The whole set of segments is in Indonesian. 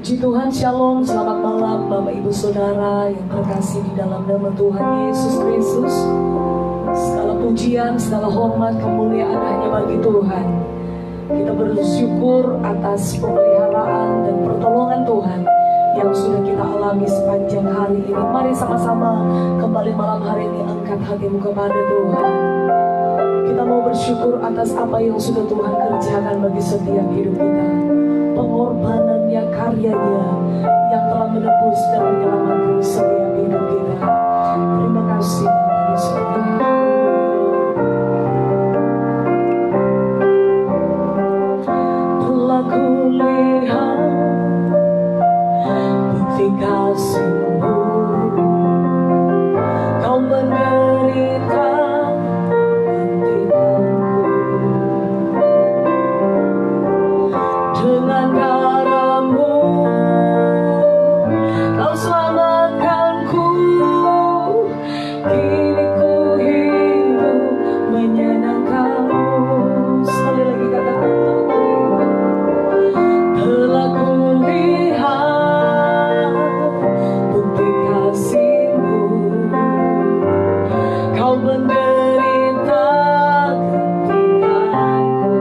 Puji Tuhan, Shalom, selamat malam Bapak Ibu Saudara yang terkasih di dalam nama Tuhan Yesus Kristus. Segala pujian, segala hormat, kemuliaan hanya bagi Tuhan. Kita bersyukur atas pemeliharaan dan pertolongan Tuhan yang sudah kita alami sepanjang hari ini. Mari sama-sama kembali malam hari ini angkat hatimu kepada Tuhan. Kita mau bersyukur atas apa yang sudah Tuhan kerjakan bagi setiap hidup kita. Pengorbanannya, karyanya yang telah menebus dan menyelamatkan setiap hidup kita. Terima kasih Bapa di surga. Telah kulihat bukti kasih-Mu, Kau menderita dengan darah-Mu, Kau selamatkanku. Kini ku hidup menyenangkan-Mu. Sekali lagi katakan, telah kulihat bukti kasih-Mu, Kau menderita gantikanku.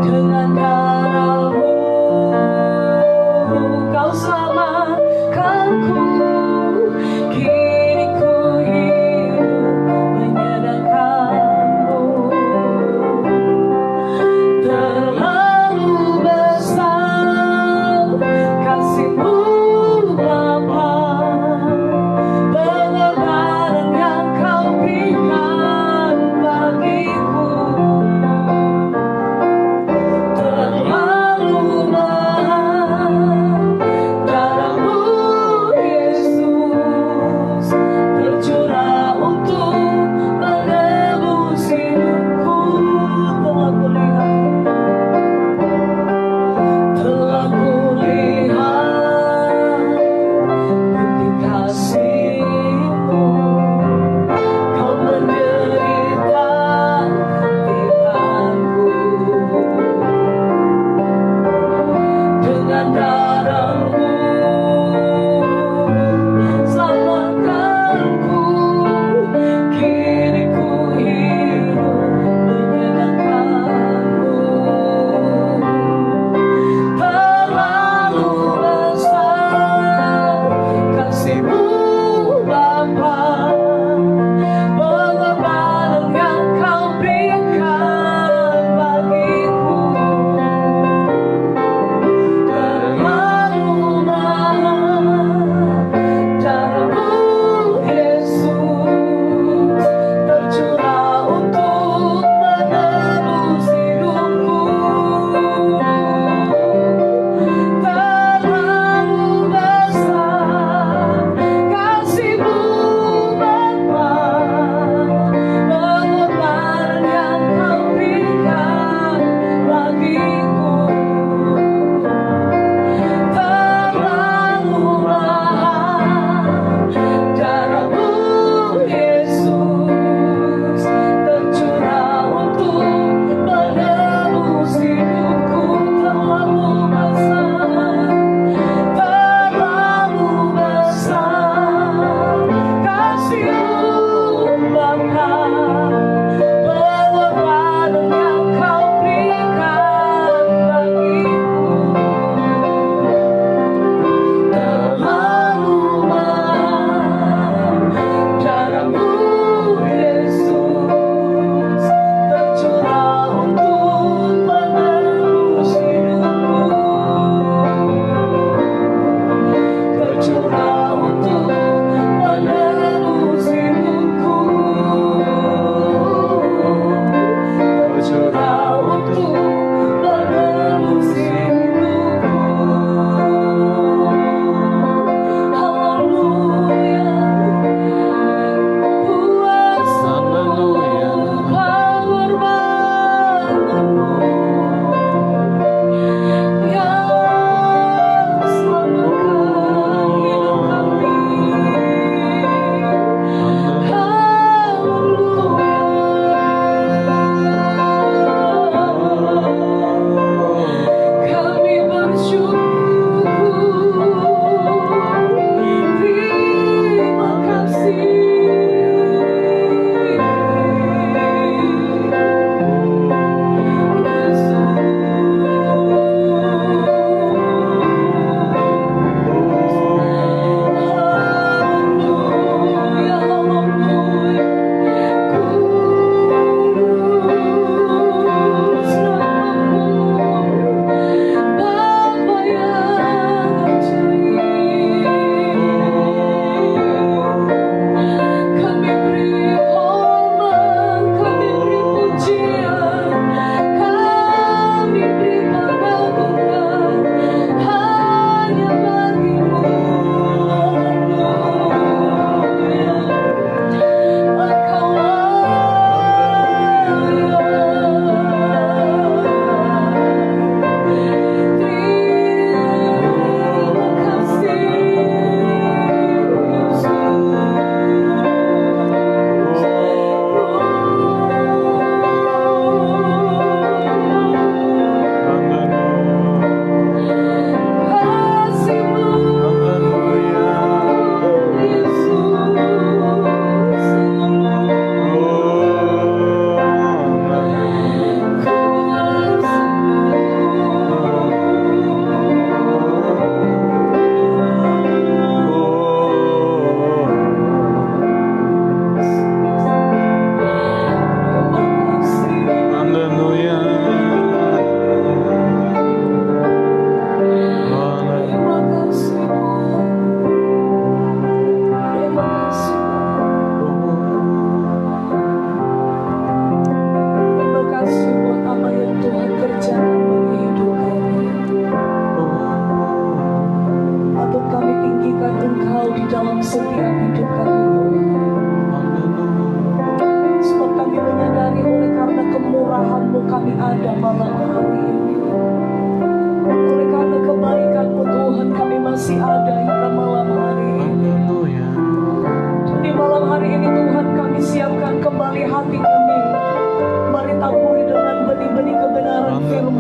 Dengan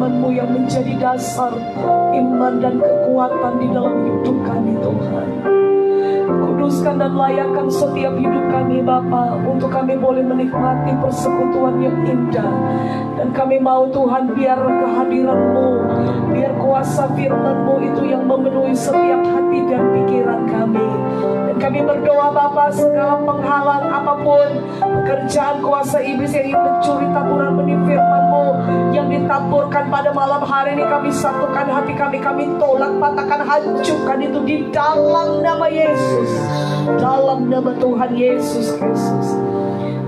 firman-Mu yang menjadi dasar iman dan kekuatan di dalam hidup kami Tuhan. Kuduskan dan layakkan setiap hidup kami Bapa, untuk kami boleh menikmati persekutuan yang indah. Dan kami mau Tuhan, biar kehadiran-Mu, biar kuasa firman-Mu itu yang memenuhi setiap hati dan pikiran kami. Dan kami berdoa Bapa, segala penghalang apapun, pekerjaan kuasa iblis yang ingin mencuri taburan benih firman-Mu yang ditaburkan pada malam hari ini, kami satukan hati kami tolak, patahkan, hancurkan itu di dalam nama Yesus, dalam nama Tuhan Yesus Kristus.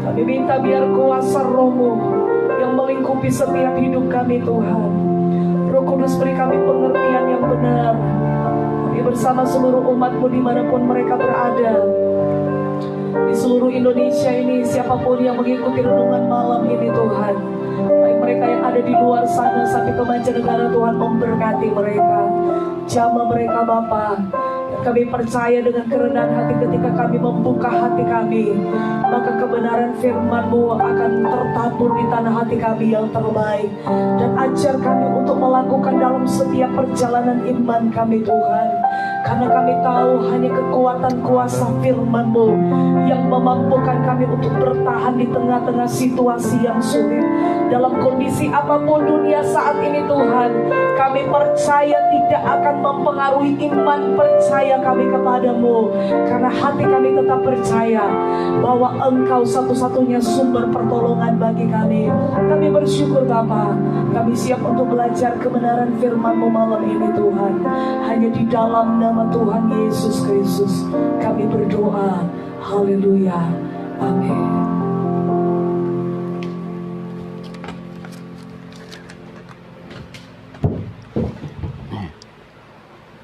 Kami minta biar kuasa Roh-Mu yang melingkupi setiap hidup kami Tuhan. Roh Kudus, beri kami pengertian yang benar. Kami bersama seluruh umat-Mu dimanapun mereka berada, di seluruh Indonesia ini, siapapun yang mengikuti renungan malam ini Tuhan, baik mereka yang ada di luar sana sampai ke mancanegara, Tuhan memberkati mereka, jamah mereka Bapa. Kami percaya dengan kerendahan hati ketika kami membuka hati kami, maka kebenaran firman-Mu akan tertabur di tanah hati kami yang terbaik. Dan ajar kami untuk melakukan dalam setiap perjalanan iman kami Tuhan. Karena kami tahu hanya kekuatan kuasa firman-Mu yang memampukan kami untuk bertahan di tengah-tengah situasi yang sulit. Dalam kondisi apapun dunia saat ini Tuhan, kami percaya tidak akan mempengaruhi iman percaya kami kepadamu. Karena hati kami tetap percaya bahwa Engkau satu-satunya sumber pertolongan bagi kami. Kami bersyukur Bapa, kami siap untuk belajar kebenaran firman-Mu malam ini Tuhan. Hanya di dalam nama Tuhan Yesus Kristus kami berdoa. Haleluya. Amin.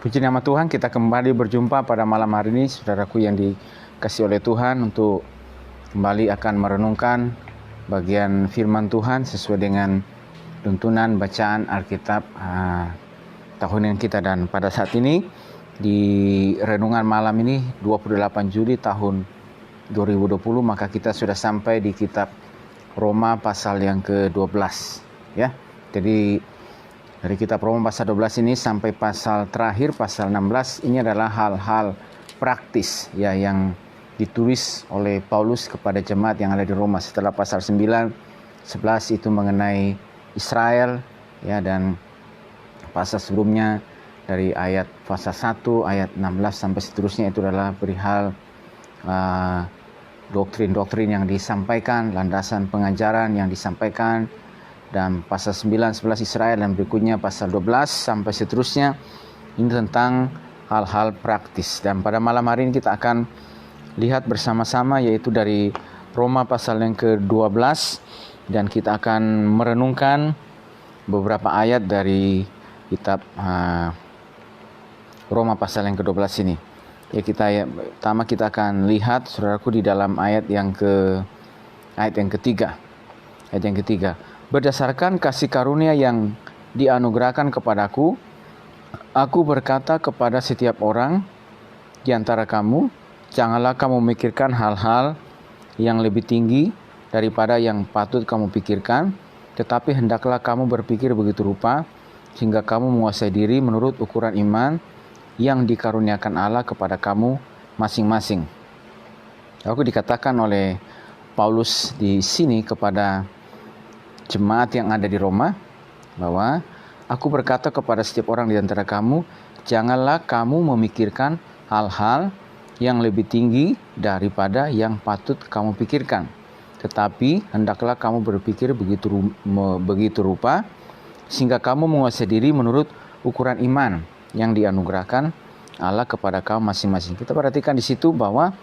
Puji nama Tuhan, kita kembali berjumpa pada malam hari ini, saudaraku yang dikasihi oleh Tuhan, untuk kembali akan merenungkan bagian firman Tuhan sesuai dengan tuntunan bacaan Alkitab tahunan kita. Dan pada saat ini di renungan malam ini 28 Juli tahun 2020, maka kita sudah sampai di kitab Roma pasal yang ke-12 ya. Jadi dari kitab Roma pasal 12 ini sampai pasal terakhir, pasal 16, ini adalah hal-hal praktis ya yang ditulis oleh Paulus kepada jemaat yang ada di Roma. Setelah pasal 9, 11 itu mengenai Israel ya, dan pasal sebelumnya dari ayat pasal 1, ayat 16 sampai seterusnya itu adalah perihal doktrin-doktrin yang disampaikan, landasan pengajaran yang disampaikan. Dan pasal 9, 11 Israel, dan berikutnya pasal 12 sampai seterusnya ini tentang hal-hal praktis. Dan pada malam hari ini kita akan lihat bersama-sama, yaitu dari Roma pasal yang ke-12, dan kita akan merenungkan beberapa ayat dari kitab Roma pasal yang ke-12 ini. Ya, pertama kita akan lihat, saudaraku, di dalam ayat yang ketiga. Ayat yang ketiga. Berdasarkan kasih karunia yang dianugerahkan kepadaku, aku berkata kepada setiap orang di antara kamu, janganlah kamu memikirkan hal-hal yang lebih tinggi daripada yang patut kamu pikirkan, tetapi hendaklah kamu berpikir begitu rupa, sehingga kamu menguasai diri menurut ukuran iman yang dikaruniakan Allah kepada kamu masing-masing. Aku dikatakan oleh Paulus di sini kepada jemaat yang ada di Roma, bahwa aku berkata kepada setiap orang di antara kamu, janganlah kamu memikirkan hal-hal yang lebih tinggi daripada yang patut kamu pikirkan, tetapi hendaklah kamu berpikir begitu rupa, sehingga kamu menguasai diri menurut ukuran iman yang dianugerahkan Allah kepada kamu masing-masing. Kita perhatikan di situ bahwa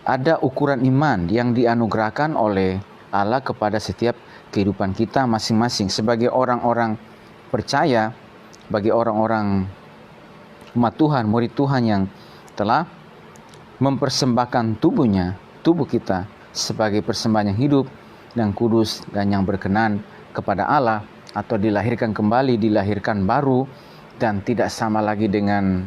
ada ukuran iman yang dianugerahkan oleh Allah kepada setiap kehidupan kita masing-masing. Sebagai orang-orang percaya, bagi orang-orang umat Tuhan, murid Tuhan yang telah mempersembahkan tubuh kita sebagai persembahan yang hidup dan kudus dan yang berkenan kepada Allah, atau dilahirkan kembali, dilahirkan baru, dan tidak sama lagi dengan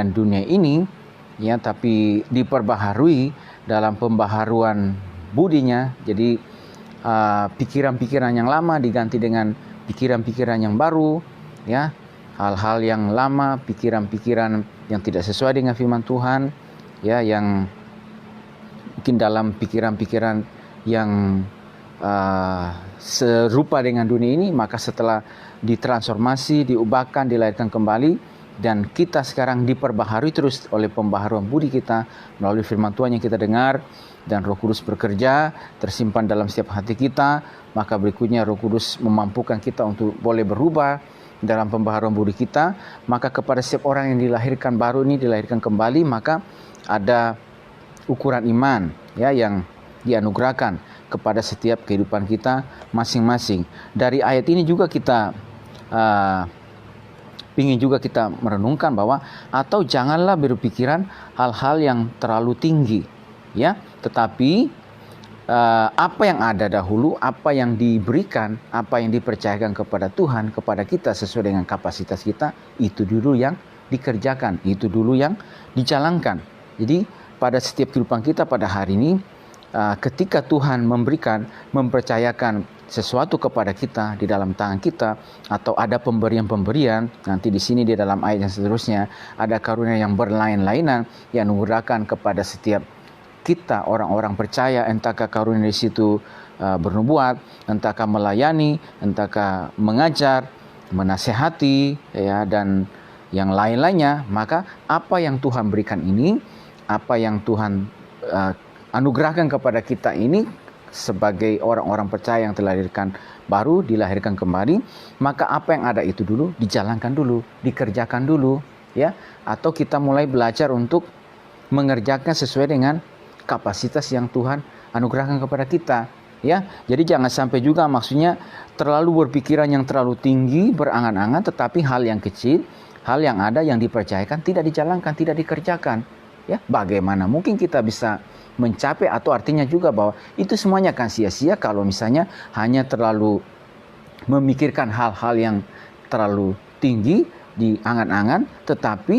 dunia ini ya, tapi diperbaharui dalam pembaharuan budinya. Jadi pikiran-pikiran yang lama diganti dengan pikiran-pikiran yang baru, ya. Hal-hal yang lama, pikiran-pikiran yang tidak sesuai dengan firman Tuhan, ya, yang mungkin dalam pikiran-pikiran yang serupa dengan dunia ini, maka setelah ditransformasi, diubahkan, dilahirkan kembali, dan kita sekarang diperbaharui terus oleh pembaharuan budi kita melalui firman Tuhan yang kita dengar, dan Roh Kudus bekerja, tersimpan dalam setiap hati kita, maka berikutnya Roh Kudus memampukan kita untuk boleh berubah dalam pembaharuan budi kita. Maka kepada setiap orang yang dilahirkan baru ini, dilahirkan kembali, maka ada ukuran iman, ya, yang dianugerahkan kepada setiap kehidupan kita masing-masing. Dari ayat ini juga kita ingin juga kita merenungkan bahwa atau janganlah berpikiran hal-hal yang terlalu tinggi, ya, tetapi apa yang ada dahulu, apa yang diberikan, apa yang dipercayakan kepada Tuhan, kepada kita sesuai dengan kapasitas kita, itu dulu yang dikerjakan, itu dulu yang dijalankan. Jadi pada setiap kehidupan kita pada hari ini, ketika Tuhan mempercayakan sesuatu kepada kita di dalam tangan kita, atau ada pemberian-pemberian, nanti di sini di dalam ayat yang seterusnya ada karunia yang berlain-lainan yang dianugerahkan kepada setiap kita orang-orang percaya, entahkah karunia di situ bernubuat, entahkah melayani, entahkah mengajar, menasehati, ya, dan yang lain-lainnya. Maka apa yang Tuhan berikan ini, apa yang Tuhan anugerahkan kepada kita ini sebagai orang-orang percaya yang telah dilahirkan baru, dilahirkan kembali, maka apa yang ada itu dulu dijalankan dulu, dikerjakan dulu, ya, atau kita mulai belajar untuk mengerjakan sesuai dengan kapasitas yang Tuhan anugerahkan kepada kita, ya. Jadi jangan sampai juga maksudnya terlalu berpikiran yang terlalu tinggi, berangan-angan, tetapi hal yang kecil, hal yang ada yang dipercayakan tidak dijalankan, tidak dikerjakan, ya. Bagaimana mungkin kita bisa mencapai, atau artinya juga bahwa itu semuanya akan sia-sia kalau misalnya hanya terlalu memikirkan hal-hal yang terlalu tinggi di angan-angan, tetapi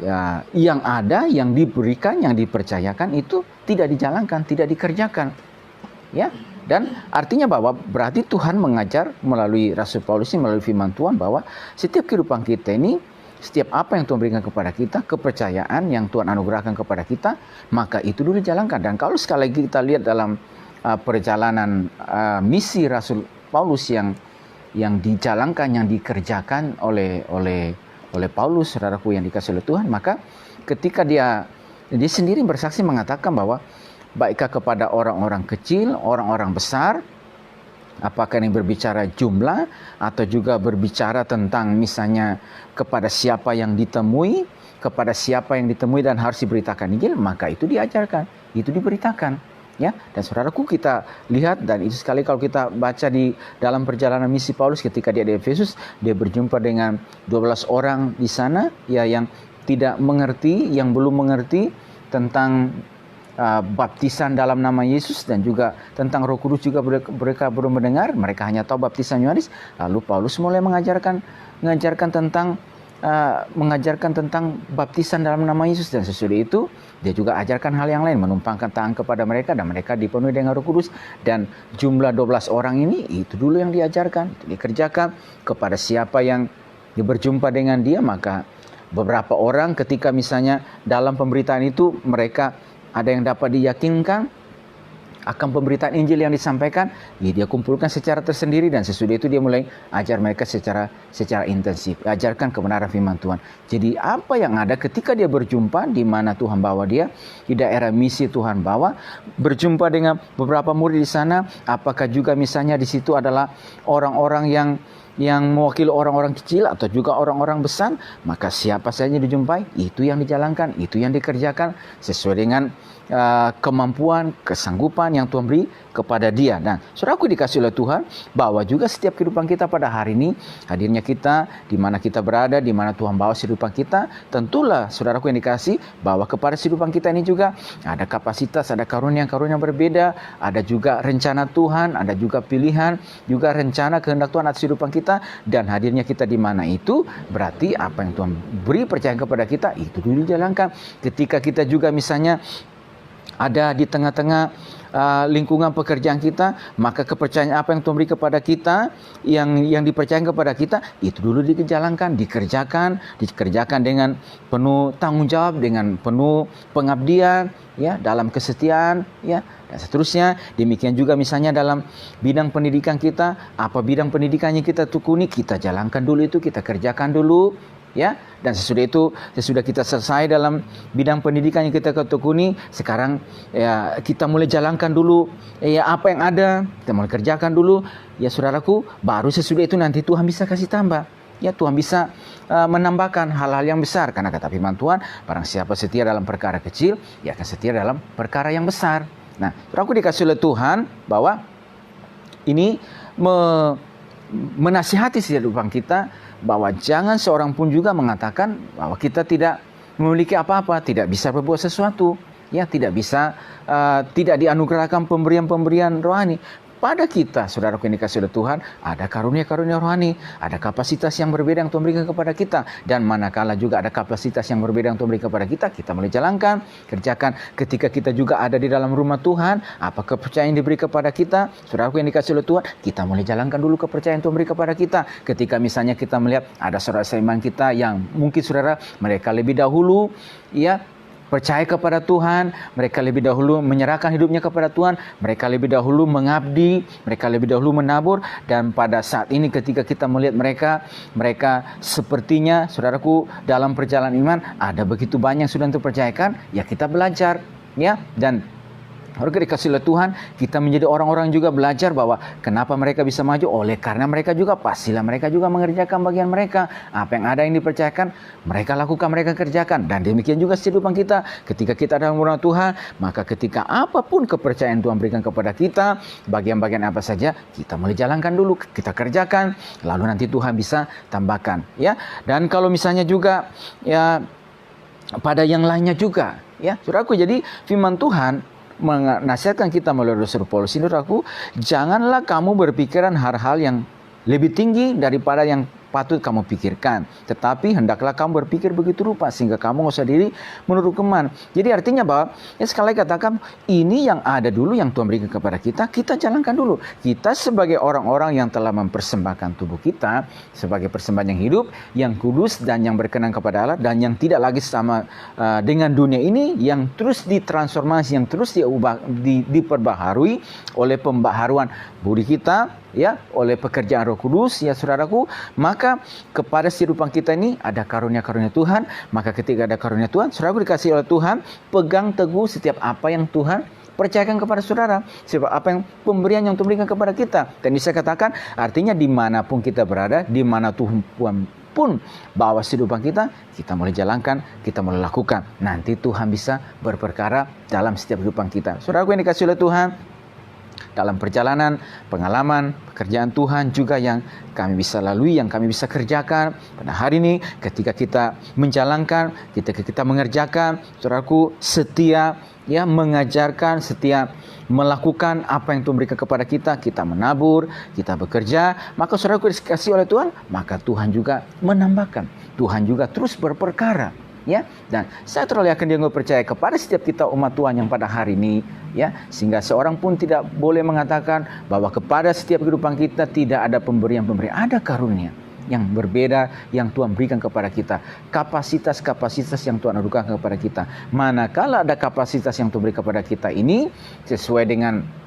ya, yang ada, yang diberikan, yang dipercayakan itu tidak dijalankan, tidak dikerjakan, ya. Dan artinya bahwa berarti Tuhan mengajar melalui Rasul Paulus ini, melalui firman Tuhan, bahwa setiap kehidupan kita ini, setiap apa yang Tuhan berikan kepada kita, kepercayaan yang Tuhan anugerahkan kepada kita, maka itu dulu dijalankan. Dan kalau sekali lagi kita lihat dalam perjalanan misi Rasul Paulus yang dijalankan, yang dikerjakan oleh Paulus, saudaraku yang dikasihi oleh Tuhan, maka ketika dia sendiri bersaksi mengatakan bahwa baikkah kepada orang-orang kecil, orang-orang besar, apakah ini berbicara jumlah atau juga berbicara tentang misalnya kepada siapa yang ditemui, dan harus diberitakan Injil, maka itu diajarkan, itu diberitakan, ya. Dan saudaraku, kita lihat, dan itu sekali kalau kita baca di dalam perjalanan misi Paulus ketika dia di Efesus, dia berjumpa dengan 12 orang di sana, ya, yang tidak mengerti, yang belum mengerti tentang baptisan dalam nama Yesus, dan juga tentang Roh Kudus juga mereka belum mendengar. Mereka hanya tahu baptisan Yohanes. Lalu Paulus mulai mengajarkan tentang baptisan dalam nama Yesus, dan sesudah itu dia juga ajarkan hal yang lain, menumpangkan tangan kepada mereka, dan mereka dipenuhi dengan Roh Kudus. Dan jumlah 12 orang ini, itu dulu yang diajarkan, itu dikerjakan kepada siapa yang berjumpa dengan dia. Maka beberapa orang ketika misalnya dalam pemberitaan itu mereka ada yang dapat diyakinkan akan pemberitaan Injil yang disampaikan, ya, dia kumpulkan secara tersendiri, dan sesudah itu dia mulai ajar mereka secara intensif, ajarkan kebenaran firman Tuhan. Jadi apa yang ada ketika dia berjumpa di mana Tuhan bawa dia, di daerah misi Tuhan bawa, berjumpa dengan beberapa murid di sana, apakah juga misalnya di situ adalah orang-orang yang mewakili orang-orang kecil atau juga orang-orang besar, maka siapa saja dijumpai, itu yang dijalankan, itu yang dikerjakan sesuai dengan kemampuan, kesanggupan yang Tuhan beri kepada dia. Dan saudaraku dikasih oleh Tuhan, bahwa juga setiap kehidupan kita pada hari ini, hadirnya kita, di mana kita berada, di mana Tuhan bawa kehidupan kita, tentulah saudaraku yang dikasih, bahwa kepada kehidupan kita ini juga ada kapasitas, ada karunia-karunia berbeda, ada juga rencana Tuhan, ada juga pilihan, juga rencana kehendak Tuhan atas kehidupan kita. Dan hadirnya kita di mana itu, berarti apa yang Tuhan beri percaya kepada kita, itu dulu dijalankan. Ketika kita juga misalnya ada di tengah-tengah lingkungan pekerjaan kita, maka kepercayaan apa yang Tuhan beri kepada kita, yang dipercayakan kepada kita, itu dulu dikerjakan dengan penuh tanggung jawab, dengan penuh pengabdian, ya, dalam kesetiaan, ya, dan seterusnya. Demikian juga misalnya dalam bidang pendidikan kita, apa bidang pendidikannya kita tekuni, kita jalankan dulu itu, kita kerjakan dulu, ya. Dan sesudah kita selesai dalam bidang pendidikan yang kita tekuni, sekarang ya kita mulai jalankan dulu ya apa yang ada, kita mulai kerjakan dulu, ya saudaraku. Baru sesudah itu nanti Tuhan bisa kasih tambah, ya, Tuhan bisa menambahkan hal-hal yang besar, karena kata firman Tuhan, barang siapa setia dalam perkara kecil, ia akan setia dalam perkara yang besar. Nah, saudaraku dikasih oleh Tuhan bahwa ini menasihati kehidupan kita, bahwa jangan seorang pun juga mengatakan bahwa kita tidak memiliki apa-apa, tidak bisa berbuat sesuatu, ya, tidak bisa, tidak dianugerahkan pemberian-pemberian rohani. Pada kita, saudaraku yang dikasihi oleh Tuhan, ada karunia-karunia rohani, ada kapasitas yang berbeda yang Tuhan berikan kepada kita. Dan manakala juga ada kapasitas yang berbeda yang Tuhan berikan kepada kita, kita mulai jalankan, kerjakan. Ketika kita juga ada di dalam rumah Tuhan, apa kepercayaan yang diberi kepada kita, saudaraku yang dikasihi oleh Tuhan, kita mulai jalankan dulu kepercayaan yang Tuhan beri kepada kita. Ketika misalnya kita melihat ada saudara seiman kita yang mungkin saudara, mereka lebih dahulu, ya, percaya kepada Tuhan, mereka lebih dahulu menyerahkan hidupnya kepada Tuhan, mereka lebih dahulu mengabdi, mereka lebih dahulu menabur, dan pada saat ini ketika kita melihat mereka sepertinya, saudaraku, dalam perjalanan iman ada begitu banyak yang sudah terpercayakan, ya kita belajar, ya, dan harga dikasih oleh Tuhan, kita menjadi orang-orang juga belajar bahwa kenapa mereka bisa maju, oleh karena mereka juga pastilah mereka juga mengerjakan bagian mereka. Apa yang ada yang dipercayakan, mereka lakukan, mereka kerjakan. Dan demikian juga kehidupan kita, ketika kita dalam rumah Tuhan, maka ketika apapun kepercayaan Tuhan berikan kepada kita, bagian-bagian apa saja, kita mulai jalankan dulu, kita kerjakan, lalu nanti Tuhan bisa tambahkan, ya. Dan kalau misalnya juga, ya, pada yang lainnya juga, ya, saudaraku, jadi firman Tuhan menasihatkan kita melalui Rasul Paulus ini, saudaraku, janganlah kamu berpikiran hal-hal yang lebih tinggi daripada yang patut kamu pikirkan, tetapi hendaklah kamu berpikir begitu rupa sehingga kamu nggak usah diri menurut keman. Jadi artinya bahwa, ya, sekali lagi katakan, ini yang ada dulu yang Tuhan berikan kepada kita, kita jalankan dulu. Kita sebagai orang-orang yang telah mempersembahkan tubuh kita sebagai persembahan yang hidup, yang kudus dan yang berkenan kepada Allah, dan yang tidak lagi sama dengan dunia ini, yang terus ditransformasi, yang terus diperbaharui oleh pembaharuan budi kita, ya, oleh pekerjaan Roh Kudus, ya saudaraku. Maka kepada kehidupan kita ini ada karunia-karunia Tuhan. Maka ketika ada karunia Tuhan, saudaraku dikasih oleh Tuhan, pegang teguh setiap apa yang Tuhan percayakan kepada saudara, setiap apa yang pemberian yang Tuhan berikan kepada kita. Dan bisa katakan, artinya dimanapun kita berada, dimana Tuhan pun bawa kehidupan kita, kita mulai jalankan, kita mulai lakukan. Nanti Tuhan bisa berperkara dalam setiap kehidupan kita. Saudaraku yang dikasih oleh Tuhan, dalam perjalanan, pengalaman, pekerjaan Tuhan juga yang kami bisa lalui, yang kami bisa kerjakan pada hari ini, ketika kita menjalankan, ketika kita mengerjakan, saudaraku, setia, ya, mengajarkan, setia melakukan apa yang Tuhan berikan kepada kita, kita menabur, kita bekerja, maka saudaraku dikasih oleh Tuhan, maka Tuhan juga menambahkan, Tuhan juga terus berperkara. Ya, dan saya terlalu yakin dia percaya kepada setiap kita umat Tuhan yang pada hari ini, ya, sehingga seorang pun tidak boleh mengatakan bahwa kepada setiap kehidupan kita tidak ada pemberian-pemberian, ada karunia yang berbeda yang Tuhan berikan kepada kita, kapasitas-kapasitas yang Tuhan anugerahkan kepada kita. Manakala ada kapasitas yang Tuhan berikan kepada kita ini sesuai dengan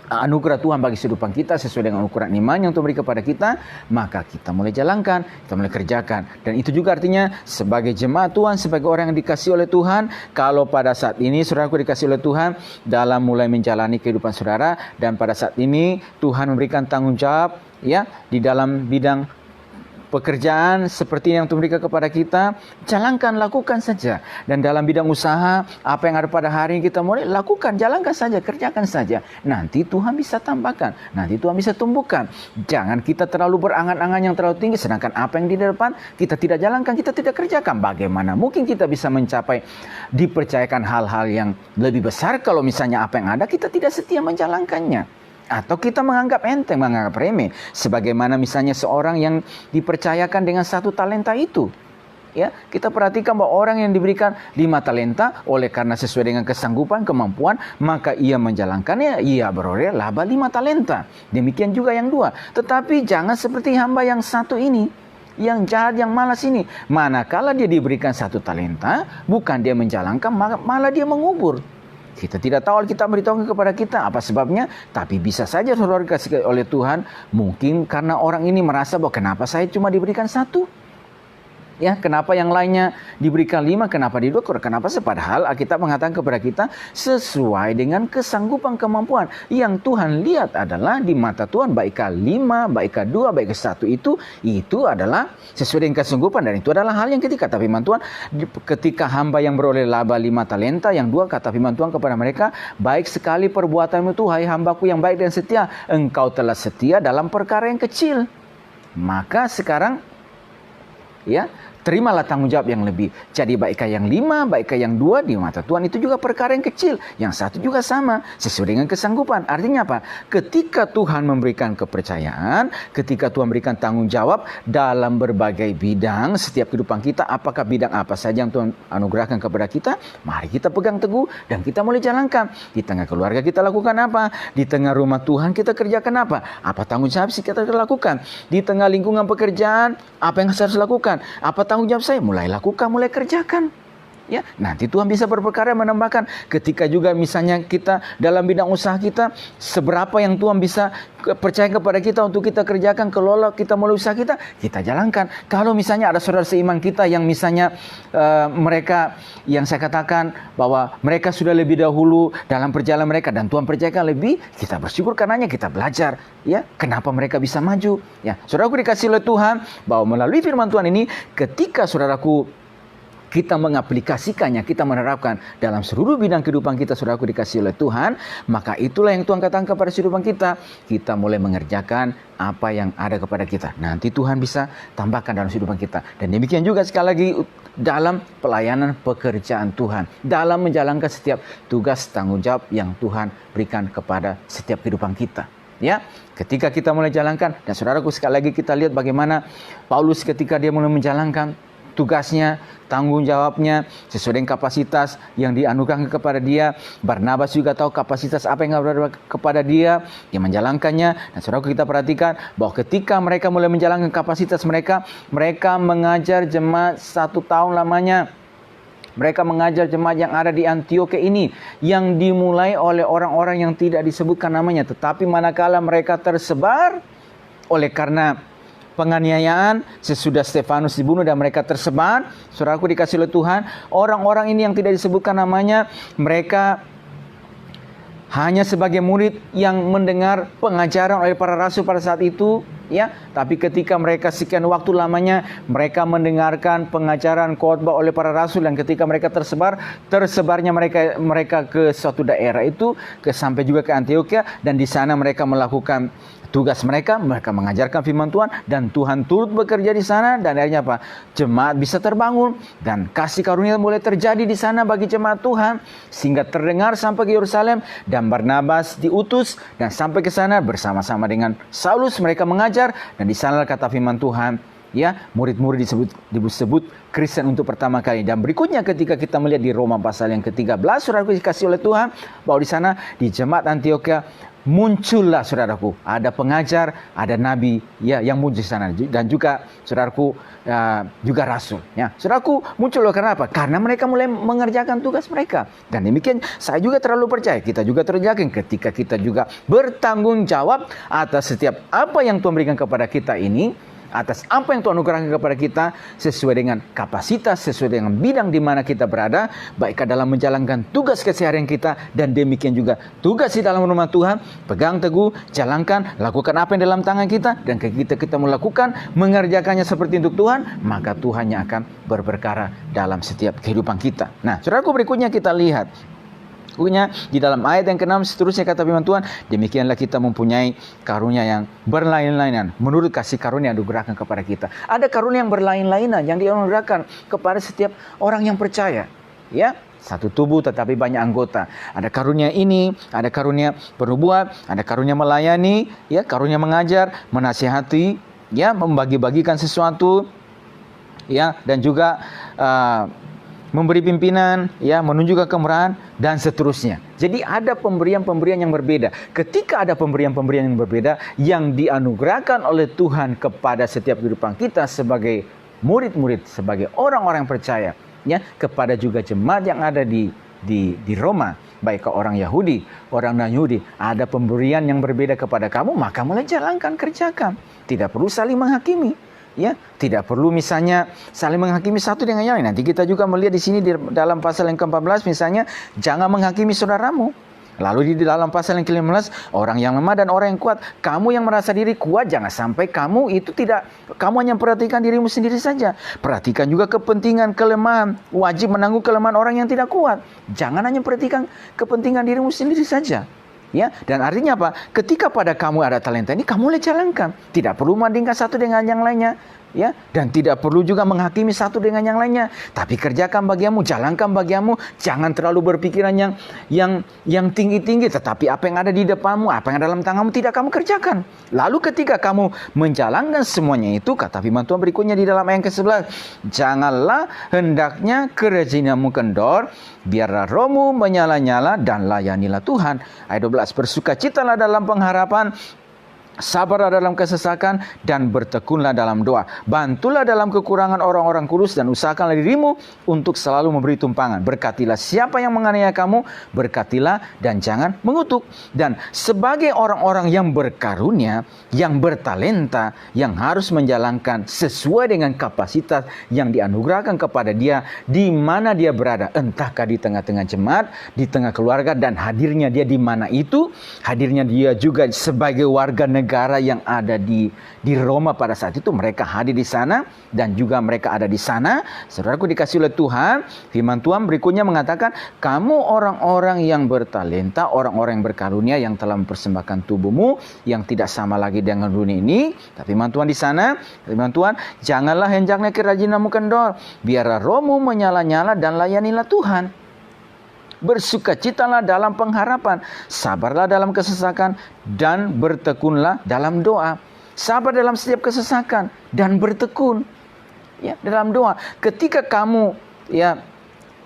anugerah Tuhan bagi kehidupan kita, sesuai dengan ukuran iman yang Tuhan beri kepada kita, maka kita mulai jalankan, kita mulai kerjakan. Dan itu juga artinya sebagai jemaat Tuhan, sebagai orang yang dikasihi oleh Tuhan, kalau pada saat ini saudaraku dikasihi oleh Tuhan dalam mulai menjalani kehidupan saudara, dan pada saat ini Tuhan memberikan tanggung jawab, ya, di dalam bidang pekerjaan seperti yang Tuhan berikan kepada kita, jalankan, lakukan saja. Dan dalam bidang usaha, apa yang ada pada hari ini kita mulai lakukan, jalankan saja, kerjakan saja. Nanti Tuhan bisa tambahkan, nanti Tuhan bisa tumbuhkan. Jangan kita terlalu berangan-angan yang terlalu tinggi, sedangkan apa yang di depan kita tidak jalankan, kita tidak kerjakan. Bagaimana mungkin kita bisa mencapai, dipercayakan hal-hal yang lebih besar kalau misalnya apa yang ada kita tidak setia menjalankannya? Atau kita menganggap enteng, menganggap remeh. Sebagaimana misalnya seorang yang dipercayakan dengan satu talenta itu. Ya, kita perhatikan bahwa orang yang diberikan 5 talenta oleh karena sesuai dengan kesanggupan, kemampuan, maka ia menjalankannya, ia beroleh laba 5 talenta. Demikian juga yang 2. Tetapi jangan seperti hamba yang satu ini, yang jahat, yang malas ini. Manakala dia diberikan 1 talenta, bukan dia menjalankan, malah dia mengubur. Kita tidak tahu, kita beritahu kepada kita apa sebabnya, tapi bisa saja saudara dikasih oleh Tuhan, mungkin karena orang ini merasa bahwa kenapa saya cuma diberikan 1? Ya, kenapa yang lainnya diberikan 5, kenapa di 2, kenapa? Padahal Alkitab mengatakan kepada kita sesuai dengan kesanggupan, kemampuan. Yang Tuhan lihat adalah di mata Tuhan, baikkah 5, baikkah 2, baikkah 1 itu adalah sesuai dengan kesanggupan, dan itu adalah hal yang ketiga. Tapi firman Tuhan, ketika hamba yang beroleh laba 5 talenta, yang 2 kata firman Tuhan kepada mereka, baik sekali perbuatanmu Tuhan, hambaku yang baik dan setia, engkau telah setia dalam perkara yang kecil. Maka sekarang, ya, terimalah tanggung jawab yang lebih. Jadi baikkah yang 5, baikkah yang 2, di mata Tuhan itu juga perkara yang kecil. Yang 1 juga sama, sesuai dengan kesanggupan. Artinya apa? Ketika Tuhan memberikan kepercayaan, ketika Tuhan memberikan tanggung jawab dalam berbagai bidang setiap kehidupan kita, apakah bidang apa saja yang Tuhan anugerahkan kepada kita, mari kita pegang teguh dan kita mulai jalankan. Di tengah keluarga kita lakukan apa? Di tengah rumah Tuhan kita kerjakan apa? Apa tanggung jawab sih kita lakukan? Di tengah lingkungan pekerjaan, apa yang harus lakukan? Apa tanggung jawab saya? Mulai lakukan, mulai kerjakan. Ya, nanti Tuhan bisa berperkara menambahkan. Ketika juga misalnya kita dalam bidang usaha kita, seberapa yang Tuhan bisa percaya kepada kita untuk kita kerjakan, kelola kita mulai usaha kita jalankan. Kalau misalnya ada saudara seiman kita yang misalnya mereka yang saya katakan bahwa mereka sudah lebih dahulu dalam perjalanan mereka dan Tuhan percayakan lebih, kita bersyukur karenanya, kita belajar. Ya, kenapa mereka bisa maju? Ya, saudaraku dikasih oleh Tuhan bahwa melalui firman Tuhan ini, ketika saudaraku kita mengaplikasikannya, kita menerapkan dalam seluruh bidang kehidupan kita, saudaraku dikasih oleh Tuhan, maka itulah yang Tuhan katakan kepada kehidupan kita. Kita mulai mengerjakan apa yang ada kepada kita. Nanti Tuhan bisa tambahkan dalam kehidupan kita. Dan demikian juga sekali lagi dalam pelayanan pekerjaan Tuhan, dalam menjalankan setiap tugas tanggung jawab yang Tuhan berikan kepada setiap kehidupan kita. Ya, ketika kita mulai jalankan, dan saudaraku sekali lagi kita lihat bagaimana Paulus ketika dia mulai menjalankan tugasnya, tanggung jawabnya sesuai dengan kapasitas yang dianugerahkan kepada dia. Barnabas juga tahu kapasitas apa yang ada kepada dia, dia menjalankannya. Dan saudara kita perhatikan bahwa ketika mereka mulai menjalankan kapasitas mereka, mereka mengajar jemaat 1 tahun lamanya. Mereka mengajar jemaat yang ada di Antiokhia ini, yang dimulai oleh orang-orang yang tidak disebutkan namanya. Tetapi manakala mereka tersebar oleh karena penganiayaan sesudah Stefanus dibunuh dan mereka tersebar, saudaraku dikasih oleh Tuhan, orang-orang ini yang tidak disebutkan namanya, mereka hanya sebagai murid yang mendengar pengajaran oleh para rasul pada saat itu, ya. Tapi ketika mereka sekian waktu lamanya mereka mendengarkan pengajaran khotbah oleh para rasul, dan ketika mereka tersebarnya mereka ke suatu daerah itu, sampai juga ke Antiokhia, dan di sana mereka melakukan tugas mereka mengajarkan firman Tuhan, dan Tuhan turut bekerja di sana, dan akhirnya apa? Jemaat bisa terbangun dan kasih karunia mulai terjadi di sana bagi jemaat Tuhan, sehingga terdengar sampai ke Yerusalem, dan Barnabas diutus dan sampai ke sana bersama-sama dengan Saulus mereka mengajar, dan di sana kata firman Tuhan, ya, murid-murid disebut Kristen untuk pertama kali. Dan berikutnya ketika kita melihat di Roma pasal yang ke-13, saudaraku dikasih oleh Tuhan, bahwa di sana di jemaat Antiokhia muncullah saudaraku, ada pengajar, ada nabi, ya, yang muncul di sana, dan juga saudaraku juga rasul. Ya, saudaraku muncul loh, karena apa? Karena mereka mulai mengerjakan tugas mereka. Dan demikian saya juga terlalu percaya, kita juga terjakin ketika kita juga bertanggung jawab atas setiap apa yang Tuhan berikan kepada kita ini, atas apa yang Tuhan anugerahkan kepada kita, sesuai dengan kapasitas, sesuai dengan bidang di mana kita berada, baik dalam menjalankan tugas keseharian kita, dan demikian juga tugas di dalam rumah Tuhan. Pegang teguh, jalankan, lakukan apa yang dalam tangan kita, dan kita melakukan, mengerjakannya seperti untuk Tuhan, maka Tuhan yang akan berperkara dalam setiap kehidupan kita. Nah, saudaraku, berikutnya kita lihat di dalam ayat yang ke-6 seterusnya kata firman Tuhan, demikianlah kita mempunyai karunia yang berlain-lainan menurut kasih karunia yang dianugerahkan kepada kita. Ada karunia yang berlain-lainan yang dianugerahkan kepada setiap orang yang percaya. Ya, satu tubuh tetapi banyak anggota. Ada karunia ini, ada karunia bernubuat, ada karunia melayani, ya, karunia mengajar, menasihati, ya, membagi-bagikan sesuatu, ya, dan juga memberi pimpinan, ya, menunjukkan kemurahan dan seterusnya. Jadi ada pemberian-pemberian yang berbeda. Ketika ada pemberian-pemberian yang berbeda yang dianugerahkan oleh Tuhan kepada setiap kehidupan kita sebagai murid-murid, sebagai orang-orang percaya, ya, kepada juga jemaat yang ada di Roma, baik ke orang Yahudi, orang non-Yahudi, ada pemberian yang berbeda kepada kamu, maka mulai jalankan, kerjakan. Tidak perlu saling menghakimi. Ya, tidak perlu misalnya saling menghakimi satu dengan yang lain. Nanti kita juga melihat di sini dalam pasal yang ke-14 misalnya, jangan menghakimi saudaramu. Lalu di dalam pasal yang ke-15, orang yang lemah dan orang yang kuat, kamu yang merasa diri kuat, jangan sampai kamu hanya perhatikan dirimu sendiri saja. Perhatikan juga kepentingan, kelemahan, wajib menanggung kelemahan orang yang tidak kuat. Jangan hanya perhatikan kepentingan dirimu sendiri saja. Ya, dan artinya apa? Ketika pada kamu ada talenta ini, kamu boleh jalankan. Tidak perlu membandingkan satu dengan yang lainnya, ya, dan tidak perlu juga menghakimi satu dengan yang lainnya. Tapi kerjakan bagianmu, jalankan bagianmu. Jangan terlalu berpikiran yang tinggi-tinggi, tetapi apa yang ada di depanmu, apa yang ada dalam tanganmu tidak kamu kerjakan. Lalu ketika kamu menjalankan semuanya itu, kata firman Tuhan berikutnya di dalam ayat ke-11, janganlah hendaknya kerajinanmu kendor, biarlah rohmu menyala-nyala dan layanilah Tuhan. Ayat 12, bersukacitalah dalam pengharapan, sabarlah dalam kesesakan, dan bertekunlah dalam doa. Bantulah dalam kekurangan orang-orang kudus, dan usahakanlah dirimu untuk selalu memberi tumpangan. Berkatilah siapa yang menganiaya kamu, berkatilah dan jangan mengutuk. Dan sebagai orang-orang yang berkarunia, yang bertalenta, yang harus menjalankan sesuai dengan kapasitas yang dianugerahkan kepada dia, di mana dia berada, entahkah di tengah-tengah jemaat, di tengah keluarga, dan hadirnya dia di mana itu, hadirnya dia juga sebagai warga negara yang ada di Roma pada saat itu, mereka hadir di sana dan juga mereka ada di sana. Saudaraku dikasih oleh Tuhan, firman Tuhan berikutnya mengatakan, kamu orang-orang yang bertalenta, orang-orang yang berkarunia, yang telah mempersembahkan tubuhmu yang tidak sama lagi dengan dunia ini. Tapi firman Tuhan di sana, firman Tuhan, janganlah hendaknya kerajinanmu kendor, biarlah rohmu menyala-nyala dan layanilah Tuhan. Bersukacitalah dalam pengharapan, sabarlah dalam kesesakan, dan bertekunlah dalam doa. Sabar dalam setiap kesesakan dan bertekun, ya, dalam doa. Ketika kamu, ya,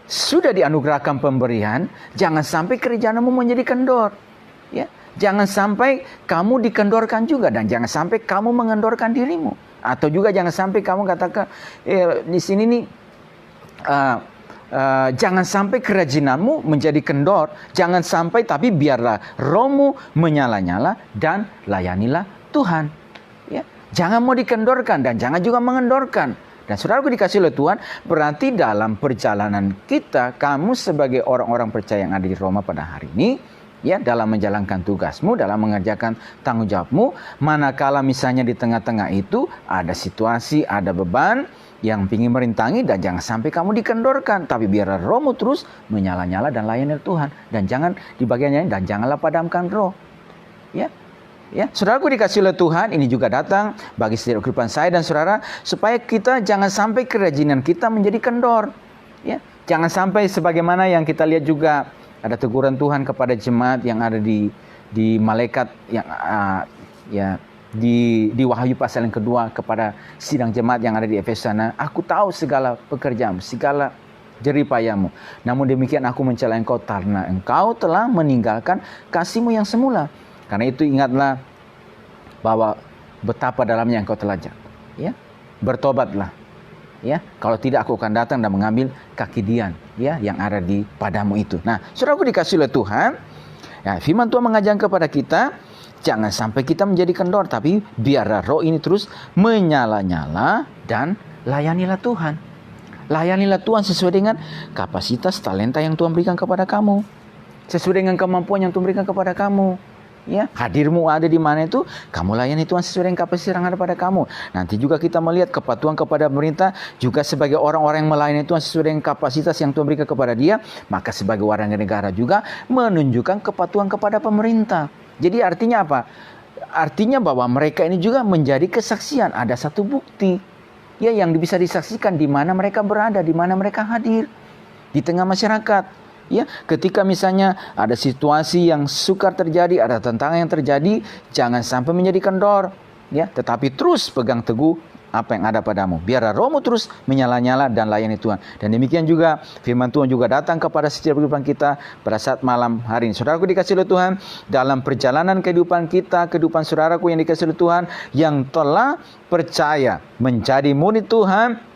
sudah dianugerahkan pemberian, jangan sampai kerjaanmu menjadi kendor, ya. Jangan sampai kamu dikendorkan juga, dan jangan sampai kamu mengendorkan dirimu. Atau juga jangan sampai kamu katakan, di sini nih, jangan sampai kerajinanmu menjadi kendor. Jangan sampai, tapi biarlah rohmu menyala-nyala dan layanilah Tuhan. Ya, jangan mau dikendorkan dan jangan juga mengendorkan. Dan saudaraku dikasih oleh Tuhan, berarti dalam perjalanan kita, kamu sebagai orang-orang percaya yang ada di Roma pada hari ini, ya, dalam menjalankan tugasmu, dalam mengerjakan tanggung jawabmu, manakala misalnya di tengah-tengah itu ada situasi, ada beban yang ingin merintangi, dan jangan sampai kamu dikendorkan, tapi biarlah rohmu terus menyala-nyala dan layani Tuhan, dan jangan di bagiannya, dan janganlah padamkan roh. Ya, ya, saudaraku dikasih oleh Tuhan, ini juga datang bagi setiap kehidupan saya dan saudara, supaya kita jangan sampai kerajinan kita menjadi kendor. Ya, jangan sampai sebagaimana yang kita lihat juga ada teguran Tuhan kepada jemaat yang ada di malaikat yang di Wahyu pasal yang kedua kepada sidang jemaat yang ada di Efesus sana. Aku tahu segala pekerjaanmu, segala jeripayamu. Namun demikian aku mencela engkau karena engkau telah meninggalkan kasihmu yang semula. Karena itu ingatlah bahwa betapa dalamnya engkau telah jatuh. Ya, bertobatlah. Ya, kalau tidak aku akan datang dan mengambil kaki Dian, ya, yang ada di padamu itu. Nah, saudaraku dikasih oleh Tuhan, ya, firman Tuhan mengajarkan kepada kita, jangan sampai kita menjadi kendor, tapi biarlah roh ini terus menyala-nyala dan layanilah Tuhan. Layanilah Tuhan sesuai dengan kapasitas talenta yang Tuhan berikan kepada kamu, sesuai dengan kemampuan yang Tuhan berikan kepada kamu. Ya, hadirmu ada di mana itu, kamu layani Tuhan sesuai dengan kapasitas yang ada pada kamu. Nanti juga kita melihat kepatuhan kepada pemerintah juga sebagai orang-orang yang melayani Tuhan sesuai dengan kapasitas yang Tuhan berikan kepada dia. Maka sebagai warga negara juga menunjukkan kepatuhan kepada pemerintah. Jadi artinya apa? Artinya bahwa mereka ini juga menjadi kesaksian. Ada satu bukti, ya, yang bisa disaksikan di mana mereka berada, di mana mereka hadir di tengah masyarakat. Ya, ketika misalnya ada situasi yang sukar terjadi, ada tantangan yang terjadi, jangan sampai menjadi kendor, ya, tetapi terus pegang teguh apa yang ada padamu. Biarlah rohmu terus menyala-nyala dan layani Tuhan. Dan demikian juga firman Tuhan juga datang kepada setiap kehidupan kita pada saat malam hari ini. Saudaraku dikasihi oleh Tuhan, dalam perjalanan kehidupan kita, kehidupan saudaraku yang dikasihi oleh Tuhan, yang telah percaya menjadi murid Tuhan,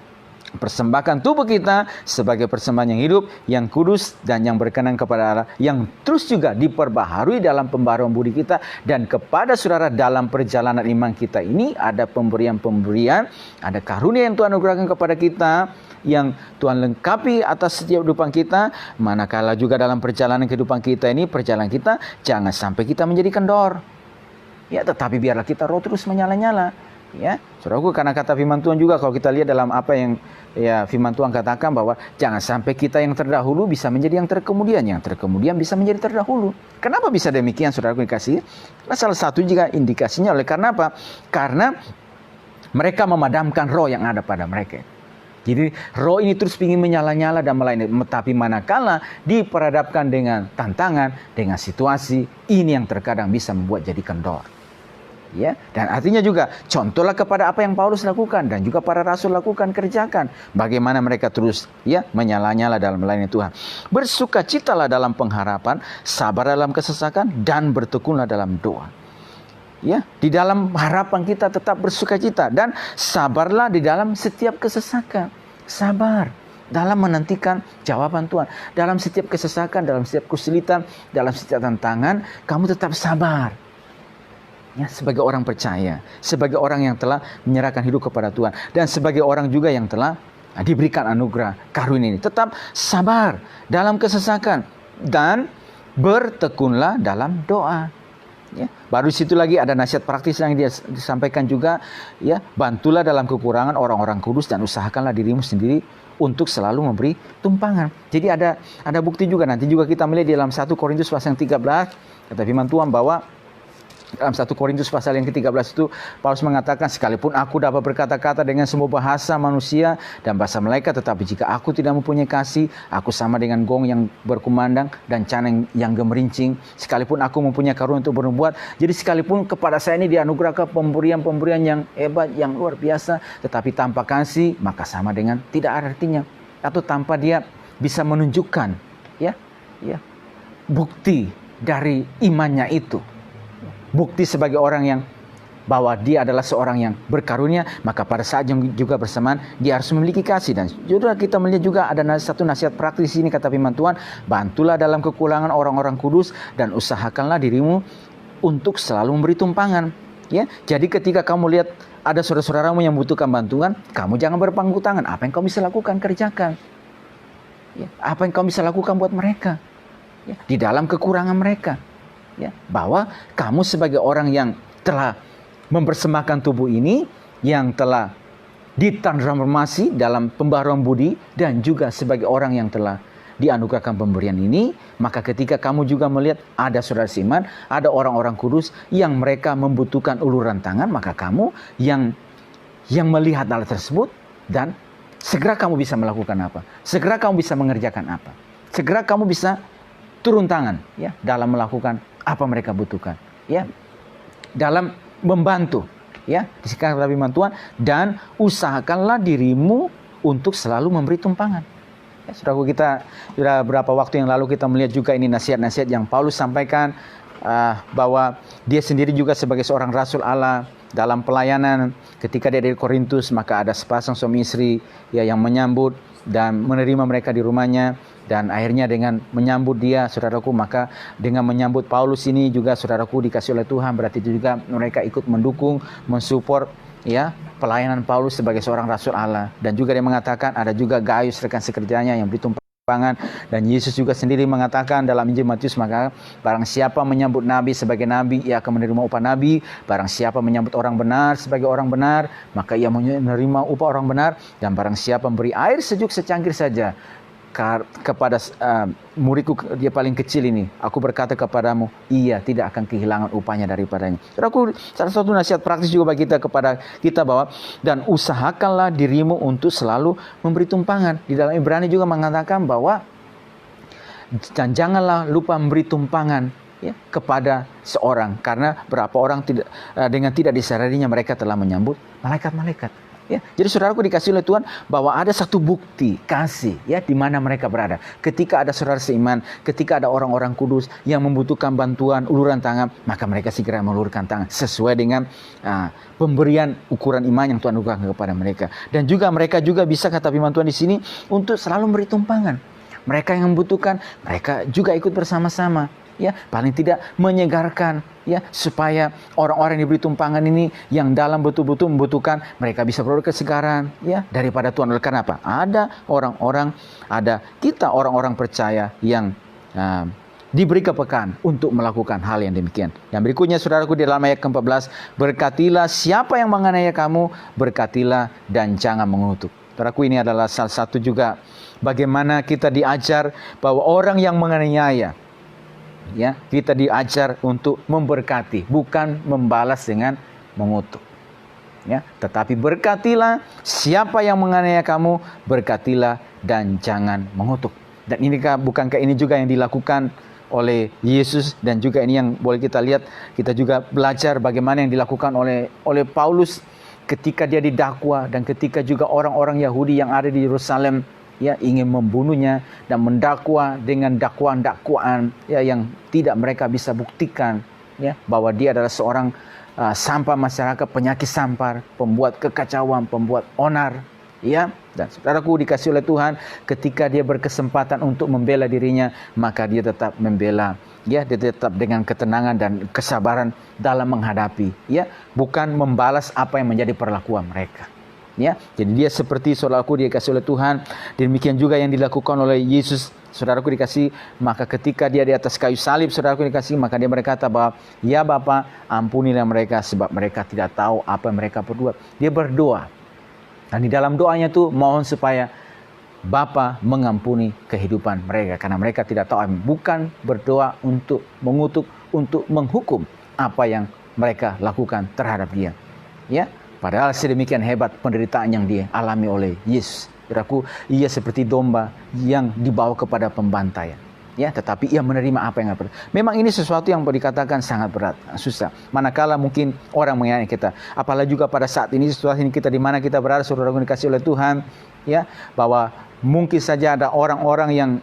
persembahkan tubuh kita sebagai persembahan yang hidup, yang kudus dan yang berkenan kepada Allah, yang terus juga diperbaharui dalam pembaharuan budi kita. Dan kepada saudara dalam perjalanan iman kita ini ada pemberian-pemberian, ada karunia yang Tuhan anugerahkan kepada kita, yang Tuhan lengkapi atas setiap kehidupan kita. Manakala juga dalam perjalanan kehidupan kita ini, perjalanan kita jangan sampai kita menjadi kendor, ya, tetapi biarlah kita roh terus menyala-nyala. Ya, saudaraku, karena kata firman Tuhan juga kalau kita lihat dalam apa yang firman Tuhan katakan, bahwa jangan sampai kita yang terdahulu bisa menjadi yang terkemudian, yang terkemudian bisa menjadi terdahulu. Kenapa bisa demikian, saudaraku dikasihi? Karena salah satu juga indikasinya oleh karena apa? Karena mereka memadamkan roh yang ada pada mereka. Jadi roh ini terus ingin menyala-nyala dan melayani. Tapi manakala diperhadapkan dengan tantangan, dengan situasi, ini yang terkadang bisa membuat jadi kendor. Ya, dan artinya juga contohlah kepada apa yang Paulus lakukan dan juga para rasul lakukan, kerjakan. Bagaimana mereka terus menyala-nyala dalam melayani Tuhan. Bersukacitalah dalam pengharapan, sabar dalam kesesakan, dan bertekunlah dalam doa. Ya, di dalam harapan kita tetap bersukacita dan sabarlah di dalam setiap kesesakan. Sabar dalam menantikan jawaban Tuhan. Dalam setiap kesesakan, dalam setiap kesulitan, dalam setiap tantangan, kamu tetap sabar. Ya, sebagai orang percaya, sebagai orang yang telah menyerahkan hidup kepada Tuhan, dan sebagai orang juga yang telah diberikan anugerah karunia ini, tetap sabar dalam kesesakan dan bertekunlah dalam doa. Ya, baru situ lagi ada nasihat praktis yang dia disampaikan juga, ya, bantulah dalam kekurangan orang-orang kudus dan usahakanlah dirimu sendiri untuk selalu memberi tumpangan. Jadi ada bukti juga, nanti juga kita melihat di dalam 1 Korintus pasal yang 13, kata firman Tuhan bahwa dalam 1 Korintus pasal yang ke-13 itu Paulus mengatakan, sekalipun aku dapat berkata-kata dengan semua bahasa manusia dan bahasa malaikat, tetapi jika aku tidak mempunyai kasih, aku sama dengan gong yang berkumandang dan canang yang gemerincing. Sekalipun aku mempunyai karunia untuk bernubuat, jadi sekalipun kepada saya ini dianugerahkan pemberian-pemberian yang hebat, yang luar biasa, tetapi tanpa kasih, maka sama dengan tidak ada artinya. Atau tanpa dia bisa menunjukkan bukti dari imannya itu, bukti sebagai orang yang bahwa dia adalah seorang yang berkarunia, maka pada saat yang juga bersamaan dia harus memiliki kasih. Dan juga kita melihat juga ada satu nasihat praktis ini, kata firman Tuhan, bantulah dalam kekurangan orang-orang kudus dan usahakanlah dirimu untuk selalu memberi tumpangan. Ya, jadi ketika kamu lihat ada saudara-saudaramu yang membutuhkan bantuan, kamu jangan berpangku tangan. Apa yang kamu bisa lakukan, kerjakan. Ya, apa yang kamu bisa lakukan buat mereka, ya, di dalam kekurangan mereka. Ya, bahwa kamu sebagai orang yang telah mempersembahkan tubuh ini, yang telah ditransformasi dalam pembaharuan budi, dan juga sebagai orang yang telah dianugerahkan pemberian ini, maka ketika kamu juga melihat ada saudara seiman, ada orang-orang kudus yang mereka membutuhkan uluran tangan, maka kamu yang melihat hal tersebut, dan segera kamu bisa melakukan apa? Segera kamu bisa mengerjakan apa? Segera kamu bisa turun tangan, ya, dalam melakukan apa mereka butuhkan, ya, dalam membantu, ya, disikat firman Tuhan, dan usahakanlah dirimu untuk selalu memberi tumpangan. Ya, saudaraku, kita sudah beberapa waktu yang lalu kita melihat juga ini nasihat-nasihat yang Paulus sampaikan, bahwa dia sendiri juga sebagai seorang rasul Allah dalam pelayanan. Ketika dia dari Korintus, maka ada sepasang suami istri, ya, yang menyambut dan menerima mereka di rumahnya. Dan akhirnya dengan menyambut dia, saudaraku, maka dengan menyambut Paulus ini juga, saudaraku, dikasih oleh Tuhan, berarti itu juga mereka ikut mendukung, mensupport, ya, pelayanan Paulus sebagai seorang rasul Allah. Dan juga dia mengatakan ada juga Gaius rekan sekerjanya yang beri tumpangan. Dan Yesus juga sendiri mengatakan dalam Injil Matius, maka barang siapa menyambut nabi sebagai nabi, ia akan menerima upah nabi. Barang siapa menyambut orang benar sebagai orang benar, maka ia menerima upah orang benar. Dan barang siapa memberi air sejuk secangkir saja kepada muridku dia paling kecil ini, aku berkata kepadamu, ia tidak akan kehilangan upahnya daripadanya. Saudaraku, salah satu nasihat praktis juga bagi kita, kepada kita, bahwa dan usahakanlah dirimu untuk selalu memberi tumpangan. Di dalam Ibrani juga mengatakan bahwa dan janganlah lupa memberi tumpangan, ya, kepada seorang, karena berapa orang dengan tidak disadarinya mereka telah menyambut malaikat-malaikat. Ya, jadi saudaraku dikasih oleh Tuhan bahwa ada satu bukti kasih ya di mana mereka berada. Ketika ada saudara seiman, ketika ada orang-orang kudus yang membutuhkan bantuan uluran tangan, maka mereka segera mengulurkan tangan sesuai dengan pemberian ukuran iman yang Tuhan berikan kepada mereka. Dan juga mereka juga bisa, kata firman Tuhan di sini, untuk selalu memberi tumpangan. Mereka yang membutuhkan, mereka juga ikut bersama-sama. Ya, paling tidak menyegarkan ya, supaya orang-orang yang diberi tumpangan ini yang dalam betul-betul membutuhkan, mereka bisa beroleh kesegaran ya daripada Tuhan. Oleh karena apa? Ada orang-orang, ada kita orang-orang percaya yang diberi kepekaan untuk melakukan hal yang demikian. Yang berikutnya saudaraku di dalam ayat ke-14, berkatilah siapa yang menganiaya kamu, berkatilah dan jangan mengutuk. Saudaraku, ini adalah salah satu juga bagaimana kita diajar bahwa orang yang menganiaya, ya, kita diajar untuk memberkati, bukan membalas dengan mengutuk. Ya, tetapi berkatilah siapa yang menganiaya kamu, berkatilah dan jangan mengutuk. Dan bukankah ini juga yang dilakukan oleh Yesus, dan juga ini yang boleh kita lihat, kita juga belajar bagaimana yang dilakukan oleh Paulus ketika dia didakwa, dan ketika juga orang-orang Yahudi yang ada di Yerusalem ya ingin membunuhnya dan mendakwa dengan dakwaan-dakwaan ya yang tidak mereka bisa buktikan ya bahwa dia adalah seorang sampah masyarakat, penyakit sampar, pembuat kekacauan, pembuat onar ya. Dan saudaraku dikasih oleh Tuhan, ketika dia berkesempatan untuk membela dirinya, maka dia tetap membela ya, dia tetap dengan ketenangan dan kesabaran dalam menghadapi ya, bukan membalas apa yang menjadi perlakuan mereka. Ya, jadi dia seperti saudaraku dikasih oleh Tuhan. Demikian juga yang dilakukan oleh Yesus, saudaraku dikasih. Maka ketika dia di atas kayu salib, saudaraku dikasih, maka dia berkata bahwa ya Bapa, ampunilah mereka sebab mereka tidak tahu apa yang mereka perbuat. Dia berdoa, dan di dalam doanya itu mohon supaya Bapa mengampuni kehidupan mereka, karena mereka tidak tahu. Bukan berdoa untuk mengutuk, untuk menghukum apa yang mereka lakukan terhadap dia. Ya, padahal sedemikian hebat penderitaan yang dia alami oleh Yesus. Saudaraku, ia seperti domba yang dibawa kepada pembantaian. Ya, tetapi ia menerima apa yang ada. Memang ini sesuatu yang boleh dikatakan sangat berat, susah. Manakala mungkin orang menganiaya kita, apalagi juga pada saat ini, situasi ini kita di mana kita berada, saudaraku dikasih oleh Tuhan, ya, bahwa mungkin saja ada orang-orang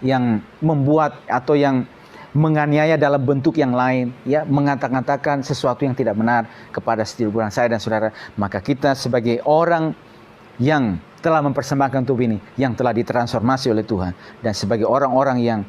yang membuat atau yang menganiaya dalam bentuk yang lain, ya, mengatakan sesuatu yang tidak benar kepada setiap saya dan saudara. Maka kita sebagai orang yang telah mempersembahkan tubuh ini, yang telah ditransformasi oleh Tuhan, dan sebagai orang-orang yang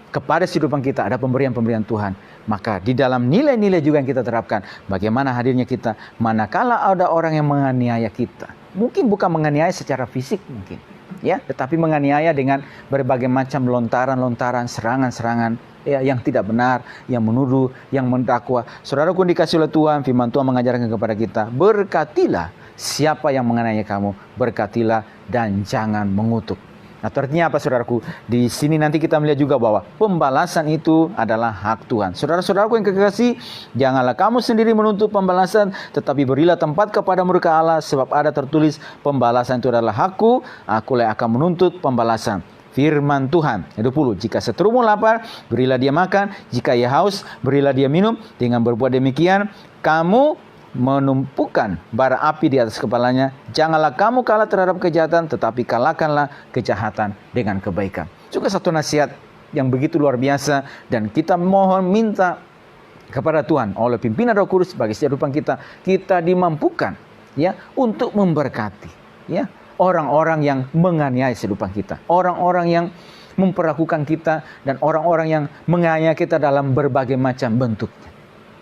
kepada kehidupan kita ada pemberian-pemberian Tuhan, maka di dalam nilai-nilai juga yang kita terapkan, bagaimana hadirnya kita manakala ada orang yang menganiaya kita. Mungkin bukan menganiaya secara fisik mungkin, ya, tetapi menganiaya dengan berbagai macam lontaran-lontaran, serangan-serangan ya, yang tidak benar, yang menuduh, yang mendakwa. Saudaraku dikasih oleh Tuhan, firman Tuhan mengajarkan kepada kita, berkatilah siapa yang menganiaya kamu, berkatilah dan jangan mengutuk. Nah, artinya apa saudaraku? Di sini nanti kita melihat juga bahwa pembalasan itu adalah hak Tuhan. Saudara-saudaraku yang kekasih, janganlah kamu sendiri menuntut pembalasan, tetapi berilah tempat kepada murka Allah, sebab ada tertulis, pembalasan itu adalah hakku, akulah yang akan menuntut pembalasan. Firman Tuhan 20, jika seterumu lapar, berilah dia makan, jika ia haus, berilah dia minum. Dengan berbuat demikian, kamu menumpukan bara api di atas kepalanya. Janganlah kamu kalah terhadap kejahatan, tetapi kalahkanlah kejahatan dengan kebaikan. Juga satu nasihat yang begitu luar biasa, dan kita mohon minta kepada Tuhan oleh pimpinan Roh Kudus bagi setiap kehidupan kita dimampukan ya untuk memberkati ya orang-orang yang menganiaya kehidupan kita, orang-orang yang memperlakukan kita, dan orang-orang yang menganiaya kita dalam berbagai macam bentuknya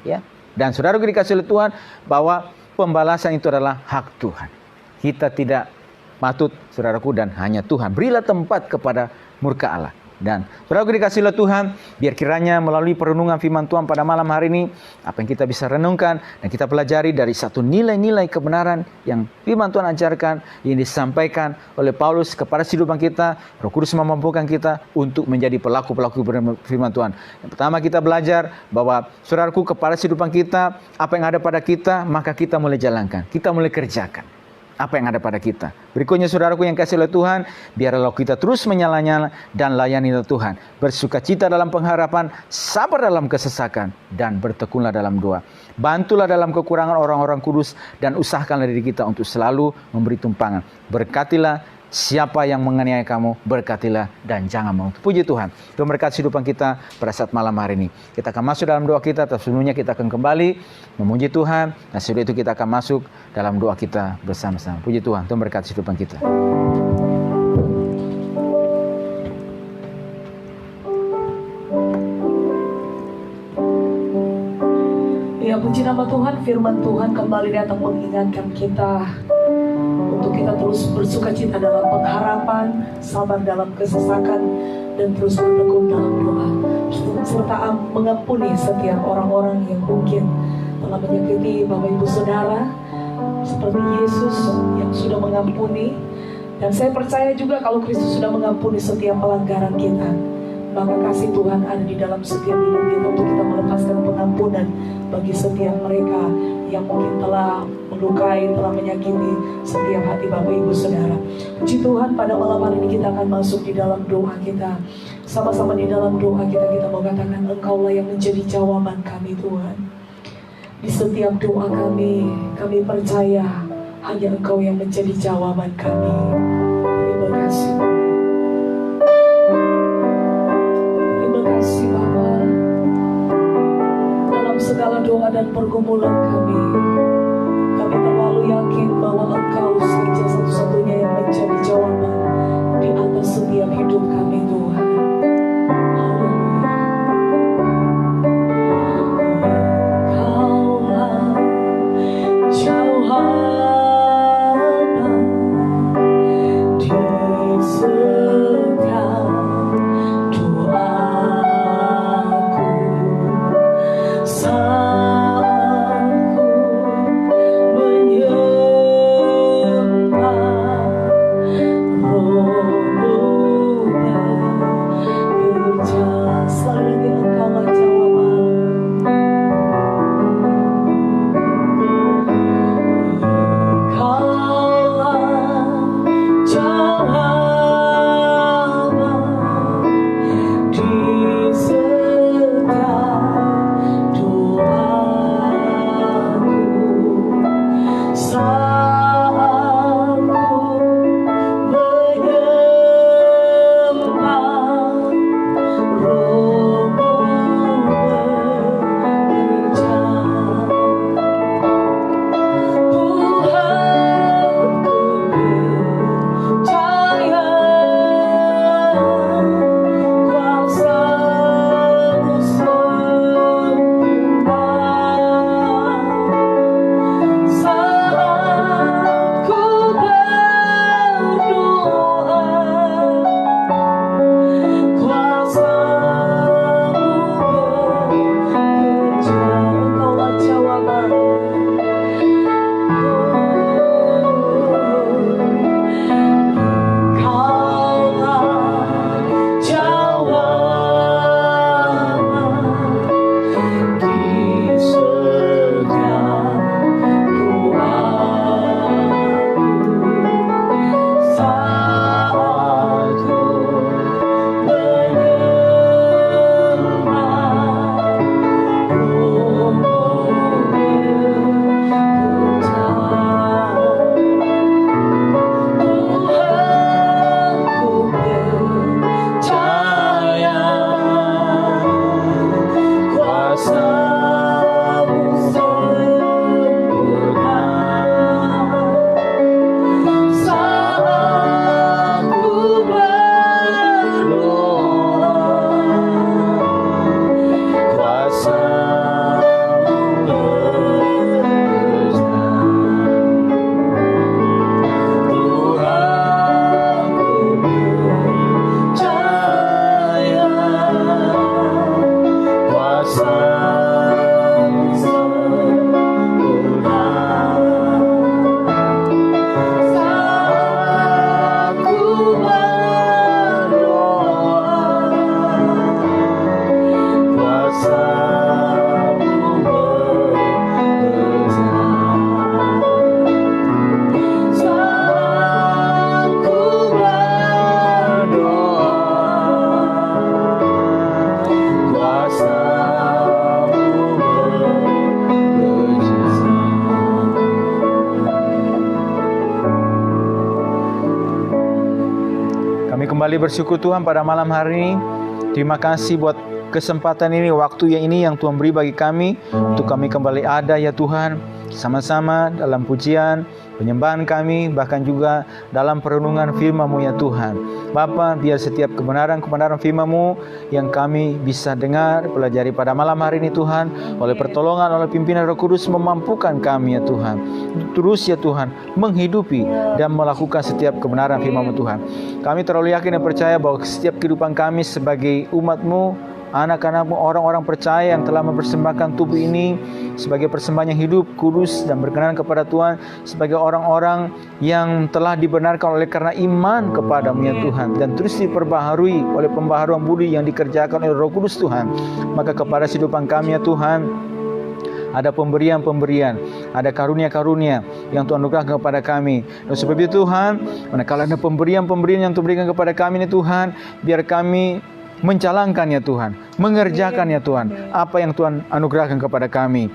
ya. Dan saudara dikasih oleh Tuhan bahwa pembalasan itu adalah hak Tuhan. Kita tidak patut, saudaraku, dan hanya Tuhan. Berilah tempat kepada murka Allah. Dan saudaraku dikasih oleh Tuhan, biar kiranya melalui perenungan firman Tuhan pada malam hari ini, apa yang kita bisa renungkan dan kita pelajari dari satu nilai-nilai kebenaran yang firman Tuhan ajarkan, yang disampaikan oleh Paulus kepada kehidupan kita. Roh Kudus memampukan kita untuk menjadi pelaku-pelaku firman Tuhan. Yang pertama, kita belajar bahwa saudaraku, kepada kehidupan kita, apa yang ada pada kita, maka kita mulai jalankan, kita mulai kerjakan. apa yang ada pada kita. Berikutnya saudaraku yang kasih oleh Tuhan, biarlah kita terus menyala-nyala dan layani Tuhan. Bersukacita dalam pengharapan, sabar dalam kesesakan, dan bertekunlah dalam doa. Bantulah dalam kekurangan orang-orang kudus dan usahakanlah diri kita untuk selalu memberi tumpangan. Berkatilah siapa yang menganiaya kamu, berkatilah dan jangan mengutuk. Puji Tuhan. Tuhan berkati kehidupan kita pada saat malam hari ini. Kita akan masuk dalam doa kita, tapi sebelumnya kita akan kembali memuji Tuhan. Dan setelah itu kita akan masuk dalam doa kita bersama-sama. Puji Tuhan. Tuhan berkati kehidupan kita. Ya, puji nama Tuhan, firman Tuhan kembali datang mengingatkan kita untuk kita terus bersukacita dalam pengharapan, sabar dalam kesesakan, dan terus bertekun dalam doa, serta mengampuni setiap orang-orang yang mungkin telah menyakiti Bapak Ibu Saudara, seperti Yesus yang sudah mengampuni. Dan saya percaya juga kalau Kristus sudah mengampuni setiap pelanggaran kita, maka kasih Tuhan ada di dalam setiap hidup kita untuk kita melepaskan pengampunan bagi setiap mereka yang mungkin telah melukai, telah menyakiti setiap hati Bapak Ibu Saudara. Puji Tuhan, pada malam hari ini kita akan masuk di dalam doa kita. Sama-sama di dalam doa kita mau katakan, Engkaulah yang menjadi jawaban kami Tuhan. Di setiap doa kami percaya hanya Engkau yang menjadi jawaban kami. Terima kasih. Terima kasih Bapa. Dalam segala doa dan pergumulan kami terlalu yakin bahwa Engkau saja satu-satunya yang menjadi jawaban di atas setiap hidup kami Tuhan. Haleluya. Engkaulah jawaban di setiap doaku. kembali bersyukur Tuhan pada malam hari ini. Terima kasih buat kesempatan ini, waktu yang ini yang Tuhan beri bagi kami, untuk kami kembali ada ya Tuhan, sama-sama dalam pujian, penyembahan kami, bahkan juga dalam perenungan firman-Mu ya Tuhan. Bapa, biar setiap kebenaran-kebenaran firman-Mu yang kami bisa dengar, pelajari pada malam hari ini Tuhan, oleh pertolongan, oleh pimpinan Roh Kudus, memampukan kami ya Tuhan, terus ya Tuhan, menghidupi dan melakukan setiap kebenaran firman-Mu Tuhan. Kami terlalu yakin dan percaya bahwa setiap kehidupan kami sebagai umat-Mu, anak-anak-Mu, orang-orang percaya yang telah mempersembahkan tubuh ini sebagai persembahan yang hidup, kudus dan berkenan kepada Tuhan, sebagai orang-orang yang telah dibenarkan oleh karena iman kepada-Mu ya Tuhan, dan terus diperbaharui oleh pembaharuan budi yang dikerjakan oleh Roh Kudus Tuhan. Maka kepada kehidupan kami ya Tuhan, ada pemberian-pemberian, ada karunia-karunia yang Tuhan anugerahkan kepada kami. Dan sebab itu Tuhan, manakala ada pemberian-pemberian yang Tuhan berikan kepada kami ini Tuhan, biar kami menjalankan ya Tuhan, mengerjakan ya Tuhan apa yang Tuhan anugerahkan kepada kami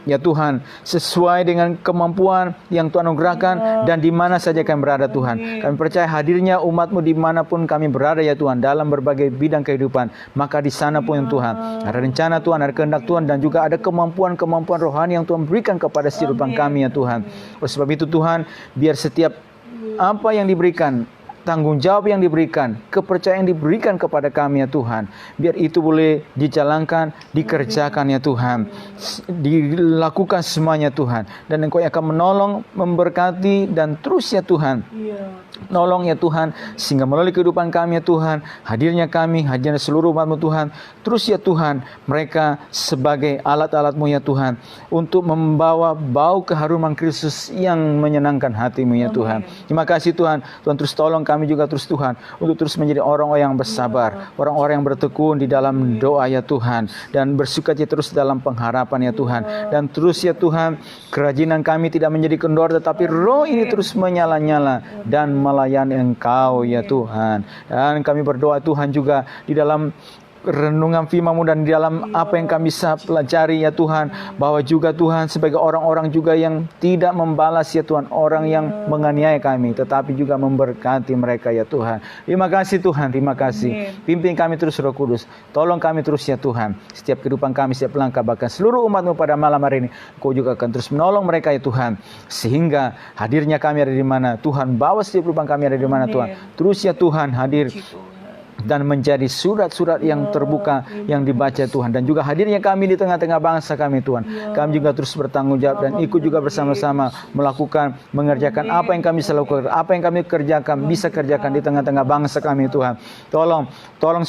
ya Tuhan, sesuai dengan kemampuan yang Tuhan anugerahkan dan di mana saja kami berada Tuhan. Kami percaya hadirnya umat-Mu dimanapun kami berada ya Tuhan, dalam berbagai bidang kehidupan, maka di sana pun Tuhan ada rencana Tuhan, ada kehendak Tuhan, dan juga ada kemampuan-kemampuan rohani yang Tuhan berikan kepada kehidupan kami ya Tuhan. Oleh sebab itu Tuhan, biar setiap apa yang diberikan, tanggung jawab yang diberikan, kepercayaan yang diberikan kepada kami ya Tuhan, biar itu boleh dijalankan, dikerjakan ya Tuhan, dilakukan semuanya Tuhan, dan Engkau yang akan menolong, memberkati, dan terus ya Tuhan, nolong ya Tuhan, sehingga melalui kehidupan kami ya Tuhan, hadirnya kami, hadirnya seluruh umat-Mu Tuhan, terus ya Tuhan, mereka sebagai alat-alat-Mu ya Tuhan, untuk membawa bau keharuman Kristus yang menyenangkan hati-Mu ya Tuhan. Terima kasih Tuhan. Tuhan terus tolong kami juga terus Tuhan, untuk terus menjadi orang-orang yang bersabar, orang-orang yang bertekun di dalam doa ya Tuhan, dan bersukacita terus dalam pengharapan ya Tuhan. Dan terus ya Tuhan, kerajinan kami tidak menjadi kendor, tetapi roh ini terus menyala-nyala dan melayani Engkau ya Tuhan. Dan kami berdoa Tuhan juga di dalam renungan firman-Mu dan di dalam apa yang kami bisa pelajari ya Tuhan, bahwa juga Tuhan sebagai orang-orang juga yang tidak membalas ya Tuhan orang yang menganiaya kami, tetapi juga memberkati mereka ya Tuhan. Terima kasih Tuhan, terima kasih. Pimpin kami terus Roh Kudus, tolong kami terus ya Tuhan, setiap kehidupan kami, setiap langkah, bahkan seluruh umat-Mu pada malam hari ini, Kau juga akan terus menolong mereka ya Tuhan, sehingga hadirnya kami ada di mana Tuhan, bawa setiap kehidupan kami ada di mana Tuhan, terus ya Tuhan hadir dan menjadi surat-surat yang terbuka yang dibaca Tuhan, dan juga hadirnya kami di tengah-tengah bangsa kami Tuhan, kami juga terus bertanggung jawab dan ikut juga bersama-sama melakukan, mengerjakan apa yang kami bisa lakukan, apa yang kami kerjakan, bisa kerjakan di tengah-tengah bangsa kami Tuhan. Tolong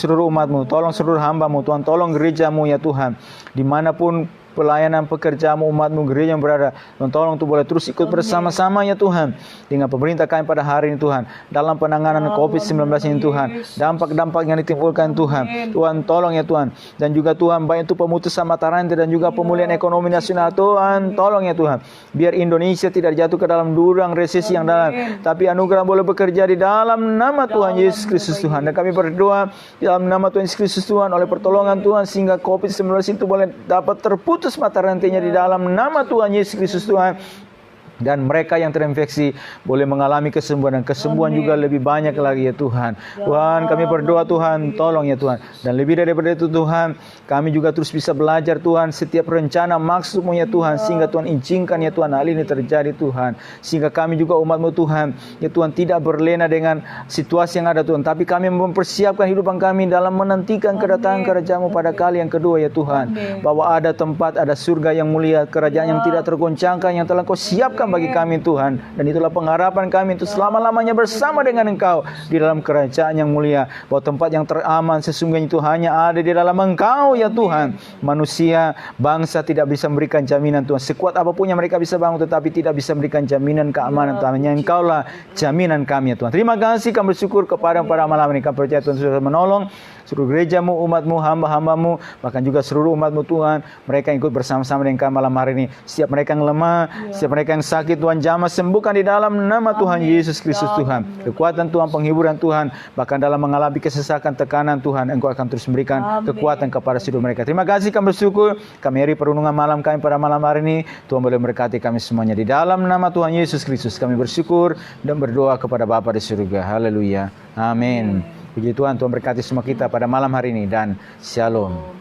seluruh umat-Mu, tolong seluruh hamba-Mu Tuhan, tolong gereja-Mu ya Tuhan, dimanapun pelayanan pekerjaan umat-Mu, gereja yang berada, dan tolong untuk boleh terus ikut bersama-sama ya Tuhan dengan pemerintah kami pada hari ini Tuhan, dalam penanganan COVID-19 ini Tuhan, dampak-dampak yang ditimbulkan Tuhan, Tuhan tolong ya Tuhan, dan juga Tuhan baik itu pemutusan mata rantai dan juga pemulihan ekonomi nasional Tuhan, tolong ya Tuhan, biar Indonesia tidak jatuh ke dalam jurang resesi yang dalam, tapi anugerah boleh bekerja di dalam nama Tuhan Yesus Kristus Tuhan. Dan kami berdoa di dalam nama Tuhan Yesus Kristus Tuhan, oleh pertolongan Tuhan, sehingga COVID-19 itu boleh dapat terputus mata rantainya di dalam nama Tuhan Yesus Kristus Tuhan. Dan mereka yang terinfeksi boleh mengalami kesembuhan, dan kesembuhan juga lebih banyak lagi ya Tuhan. Tuhan, kami berdoa Tuhan, tolong ya Tuhan. Dan lebih daripada itu Tuhan, kami juga terus bisa belajar Tuhan setiap rencana maksud-Mu ya Tuhan, sehingga Tuhan izinkan ya Tuhan hal ini terjadi Tuhan, sehingga kami juga umat-Mu Tuhan ya Tuhan tidak berlena dengan situasi yang ada Tuhan, tapi kami mempersiapkan hidupan kami dalam menantikan kedatangan kerajaan-Mu pada kali yang kedua ya Tuhan, bahwa ada tempat, ada surga yang mulia, kerajaan yang tidak tergoncangkan yang telah Kau siapkan bagi kami Tuhan, dan itulah pengharapan kami untuk selama-lamanya bersama dengan Engkau di dalam kerajaan yang mulia, bahwa tempat yang teraman sesungguhnya itu hanya ada di dalam Engkau ya Tuhan. Manusia, bangsa tidak bisa memberikan jaminan Tuhan, sekuat apapun yang mereka bisa bangun, tetapi tidak bisa memberikan jaminan keamanan Tuhan. Hanya Engkaulah jaminan kami ya Tuhan. Terima kasih, kami bersyukur kepada malam ini. Kami percaya Tuhan sudah menolong seluruh gereja-Mu, umat-Mu, hamba-hamba-Mu, bahkan juga seluruh umat-Mu Tuhan, mereka yang ikut bersama-sama dengan kami malam hari ini. Setiap mereka yang lemah, setiap mereka yang sakit Tuhan, jamah sembuhkan di dalam nama Tuhan Yesus Kristus Tuhan. Kekuatan Tuhan, penghiburan Tuhan, bahkan dalam mengalami kesesakan, tekanan Tuhan, Engkau akan terus memberikan kekuatan kepada seluruh mereka. Terima kasih, kami bersyukur. Kami hari perundungan malam kami pada malam hari ini, Tuhan boleh memberkati kami semuanya. Di dalam nama Tuhan Yesus Kristus kami bersyukur dan berdoa kepada Bapa di surga. Haleluya. Amin. Puji Tuhan, Tuhan berkati semua kita pada malam hari ini dan shalom.